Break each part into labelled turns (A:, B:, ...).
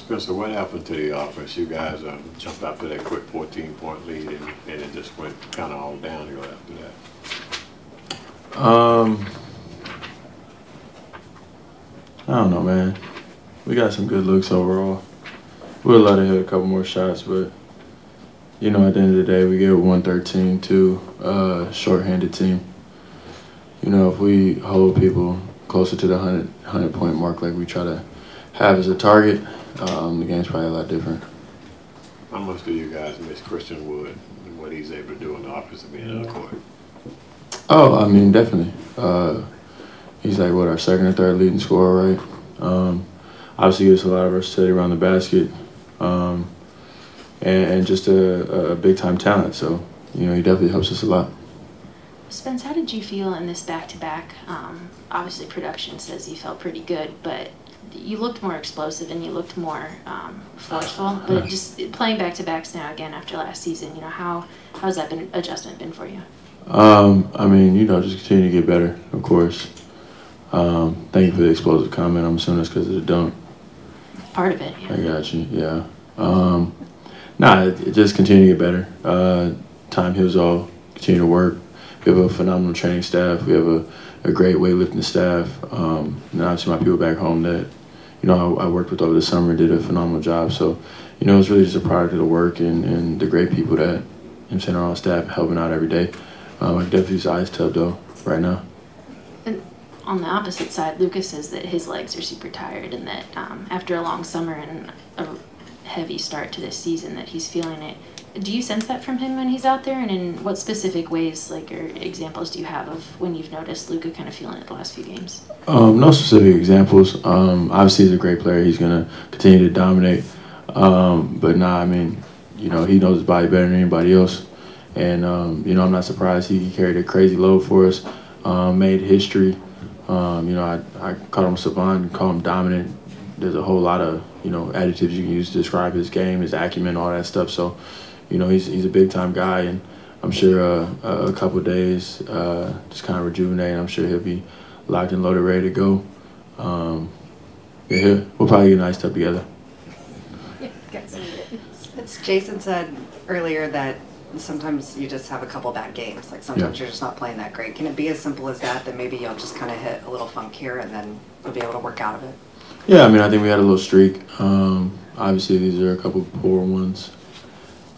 A: Spencer, what happened to the offense? You guys jumped out to that quick 14-point lead, and it just went kind of all downhill after that.
B: I don't know, man. We got some good looks overall. We would love to hit a couple more shots, but you know, at the end of the day, we get 113 to a short-handed team. You know, if we hold people closer to the 100-point mark like we try to have as a target, the game's probably a lot different.
A: How much do you guys miss Christian Wood and what he's able to do on the offensive end of the court?
B: Oh, I mean, definitely. He's like, what, our second or third leading scorer, right? Obviously, he gets a lot of versatility around the basket, and just a big-time talent. So, you know, he definitely helps us a lot.
C: Spence, how did you feel in this back-to-back? Obviously, production says you felt pretty good, but you looked more explosive and you looked more forceful. But just playing back-to-backs now again after last season, you know, how's that adjustment been for you?
B: I mean, you know, just continue to get better, of course. Thank you for the explosive comment. I'm assuming that's because of the dunk.
C: Part of it, yeah.
B: I got you, yeah. It just continue to get better. Time heals all. Continue to work. We have a phenomenal training staff. We have a great weightlifting staff. And obviously my people back home that, you know, I worked with over the summer did a phenomenal job. So, you know, it's really just a product of the work and the great people that, I'm saying, are on staff helping out every day. I can definitely use the ice tub, though, right now.
C: And on the opposite side, Luka says that his legs are super tired and that after a long summer and a heavy start to this season that he's feeling it. Do you sense that from him when he's out there? And in what specific ways, like, or examples do you have of when you've noticed Luka kind of feeling it the last few games?
B: No specific examples. Obviously, he's a great player. He's going to continue to dominate. But, nah, I mean, you know, he knows his body better than anybody else. And, you know, I'm not surprised he carried a crazy load for us, made history. You know, I call him savant, call him dominant. There's a whole lot of, you know, adjectives you can use to describe his game, his acumen, all that stuff. So, you know, he's a big-time guy, and I'm sure a couple of days just kind of rejuvenate. I'm sure he'll be locked and loaded, ready to go. Yeah, we'll probably get a nice stuff together.
D: It's Jason said earlier that sometimes you just have a couple bad games. Like sometimes you're just not playing that great. Can it be as simple as that maybe you'll just kind of hit a little funk here and then you'll be able to work out of it?
B: Yeah, I mean, I think we had a little streak. Obviously, these are a couple of poor ones.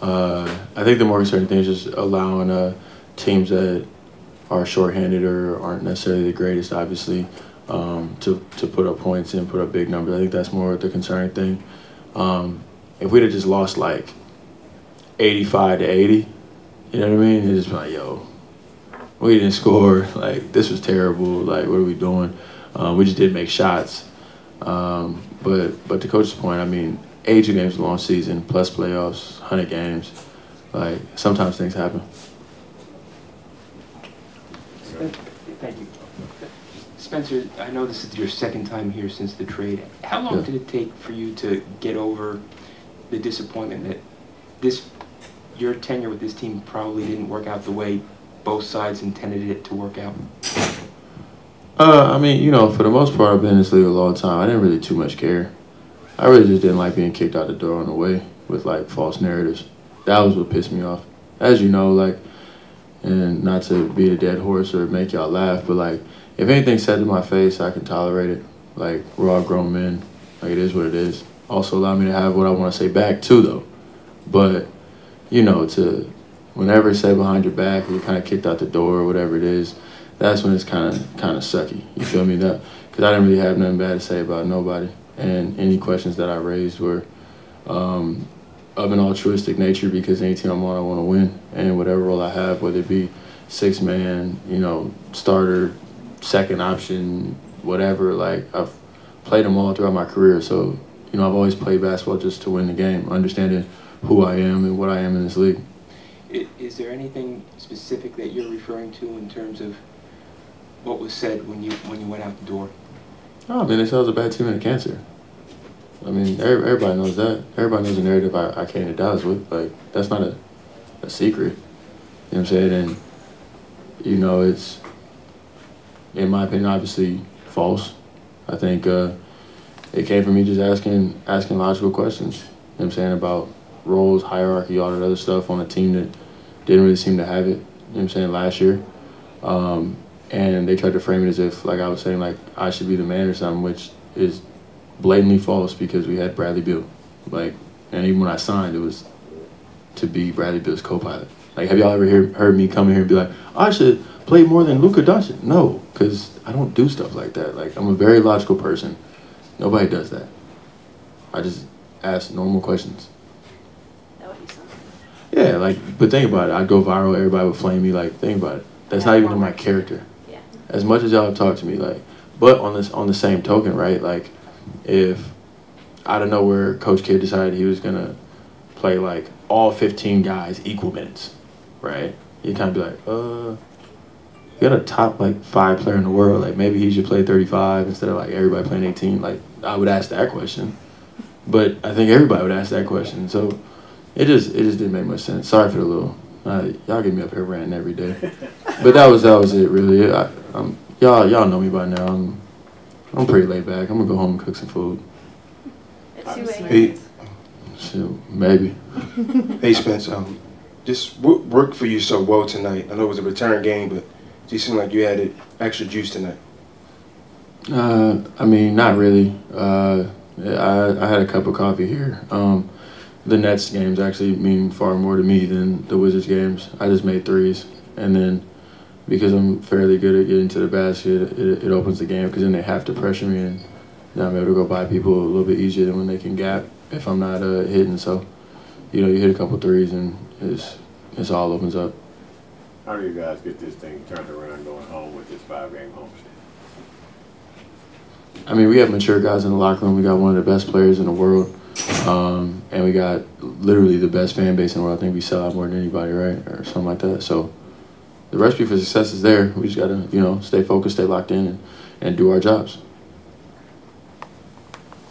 B: I think the more concerning thing is just allowing teams that are shorthanded or aren't necessarily the greatest, obviously, to put up points and put up big numbers. I think that's more the concerning thing. If we'd have just lost like 85 to 80, you know what I mean? It's just like, yo, we didn't score. Like, this was terrible. Like, what are we doing? We just didn't make shots. But to Coach's point, I mean, 82 games a long season, plus playoffs, 100 games. Like, sometimes things happen.
E: Thank you. Spencer, I know this is your second time here since the trade. How long did it take for you to get over the disappointment that your tenure with this team probably didn't work out the way both sides intended it to work out?
B: I mean, you know, for the most part, I've been in this league a long time. I didn't really too much care. I really just didn't like being kicked out the door on the way with, like, false narratives. That was what pissed me off. As you know, like, and not to beat a dead horse or make y'all laugh, but, like, if anything's said to my face, I can tolerate it. Like, we're all grown men. Like, it is what it is. Also allow me to have what I want to say back, too, though. But, you know, whenever it's said behind your back, you're kind of kicked out the door or whatever it is, that's when it's kind of sucky. You feel me? That because I didn't really have nothing bad to say about nobody. And any questions that I raised were of an altruistic nature because any team I'm on, I want to win. And whatever role I have, whether it be six-man, you know, starter, second option, whatever, like, I've played them all throughout my career. So, you know, I've always played basketball just to win the game, understanding who I am and what I am in this league.
E: Is there anything specific that you're referring to in terms of what was said when you went out the door?
B: Oh, I mean, they said I was a bad team and a cancer. I mean, everybody knows that. Everybody knows the narrative I came to Dallas with. Like, that's not a secret. You know what I'm saying? And, you know, it's, in my opinion, obviously false. I think, you it came from me just asking logical questions. You know what I'm saying, about roles, hierarchy, all that other stuff on a team that didn't really seem to have it. You know what I'm saying, last year. And they tried to frame it as if, like I was saying, like I should be the man or something, which is blatantly false because we had Bradley Beal. Like, and even when I signed, it was to be Bradley Beal's co-pilot. Like, have y'all ever heard me come in here and be like, I should play more than Luka Doncic? No, because I don't do stuff like that. Like, I'm a very logical person. Nobody does that. I just ask normal questions. Yeah, like, but think about it. I'd go viral, everybody would flame me. Like, think about it. That's not even in my character.
C: Yeah.
B: As much as y'all have talked to me, like, but on the same token, right? Like, if out of nowhere Coach Kidd decided he was gonna play like all 15 guys equal minutes, right? You'd kind of be like, you got a top like 5 player in the world. Like, maybe he should play 35 instead of like everybody playing 18. Like, I would ask that question, but I think everybody would ask that question. So it just didn't make much sense. Sorry for the little. Y'all get me up here ranting every day, but that was it really. Y'all know me by now. I'm pretty laid back. I'm gonna go home and cook some food.
F: Hey,
B: Shoot, maybe.
F: hey Spence, just what worked for you so well tonight? I know it was a return game, but it just seemed like you had it extra juice tonight.
B: I mean, not really. I had a cup of coffee here. The Nets games actually mean far more to me than the Wizards games. I just made threes, and then because I'm fairly good at getting to the basket, it opens the game because then they have to pressure me, and then I'm able to go by people a little bit easier than when they can gap if I'm not hitting. So, you know, you hit a couple threes and it's all opens up.
A: How do you guys get this thing turned around going home with this 5-game homestand?
B: I mean, we have mature guys in the locker room. We got one of the best players in the world. And we got literally the best fan base in the world. I think we sell out more than anybody, right? Or something like that. So the recipe for success is there. We just got to, you know, stay focused, stay locked in, and do our jobs.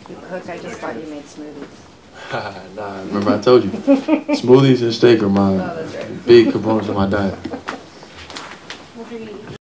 D: Hook, I just thought you made smoothies.
B: Nah, remember I told you. Smoothies and steak are my big components of my diet.
C: What are you eating?